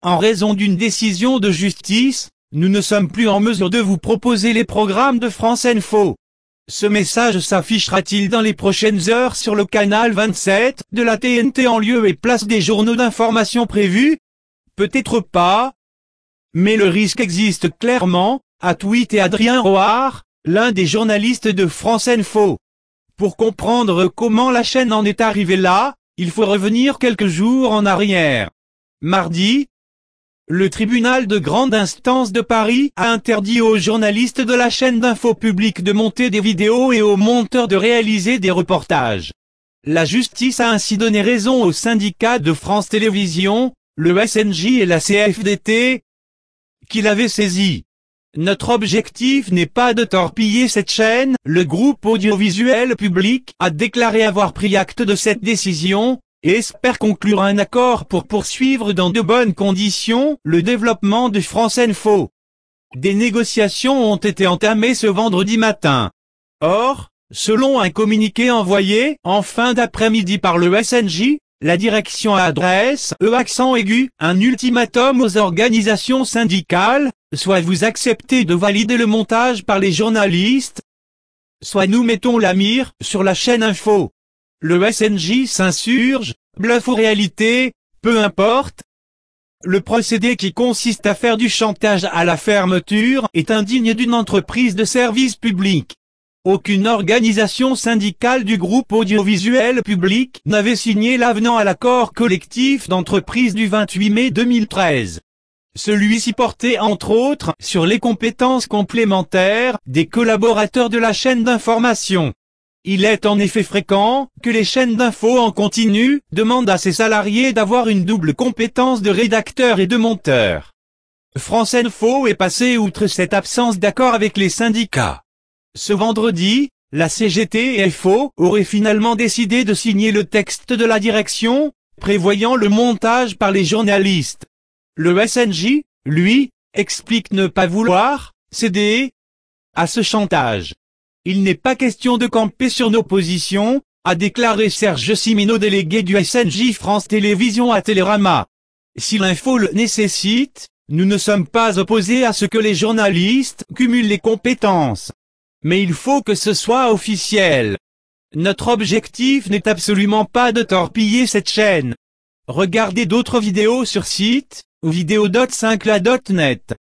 En raison d'une décision de justice, nous ne sommes plus en mesure de vous proposer les programmes de France Info. Ce message s'affichera-t-il dans les prochaines heures sur le canal 27 de la TNT en lieu et place des journaux d'information prévus? Peut-être pas. Mais le risque existe clairement, a tweeté Adrien Roard, l'un des journalistes de France Info. Pour comprendre comment la chaîne en est arrivée là, il faut revenir quelques jours en arrière. Mardi, le tribunal de grande instance de Paris a interdit aux journalistes de la chaîne d'info publique de monter des vidéos et aux monteurs de réaliser des reportages. La justice a ainsi donné raison aux syndicats de France Télévisions, le SNJ et la CFDT, qui l'avaient saisi. Notre objectif n'est pas de torpiller cette chaîne, le groupe audiovisuel public a déclaré avoir pris acte de cette décision, et espère conclure un accord pour poursuivre dans de bonnes conditions le développement de France Info. Des négociations ont été entamées ce vendredi matin. Or, selon un communiqué envoyé en fin d'après-midi par le SNJ, la direction adresse, accent aigu, un ultimatum aux organisations syndicales, soit vous acceptez de valider le montage par les journalistes, soit nous mettons la mire sur la chaîne info. Le SNJ s'insurge, bluff ou réalité, peu importe. Le procédé qui consiste à faire du chantage à la fermeture est indigne d'une entreprise de service public. Aucune organisation syndicale du groupe audiovisuel public n'avait signé l'avenant à l'accord collectif d'entreprise du 28 mai 2013. Celui-ci portait entre autres sur les compétences complémentaires des collaborateurs de la chaîne d'information. Il est en effet fréquent que les chaînes d'info en continu demandent à ses salariés d'avoir une double compétence de rédacteur et de monteur. France Info est passée outre cette absence d'accord avec les syndicats. Ce vendredi, la CGT et FO auraient finalement décidé de signer le texte de la direction, prévoyant le montage par les journalistes. Le SNJ, lui, explique ne pas vouloir céder à ce chantage. Il n'est pas question de camper sur nos positions, a déclaré Serge Simenon, délégué du SNJ France Télévisions à Télérama. Si l'info le nécessite, nous ne sommes pas opposés à ce que les journalistes cumulent les compétences. Mais il faut que ce soit officiel. Notre objectif n'est absolument pas de torpiller cette chaîne. Regardez d'autres vidéos sur site, vidéo.5la.net.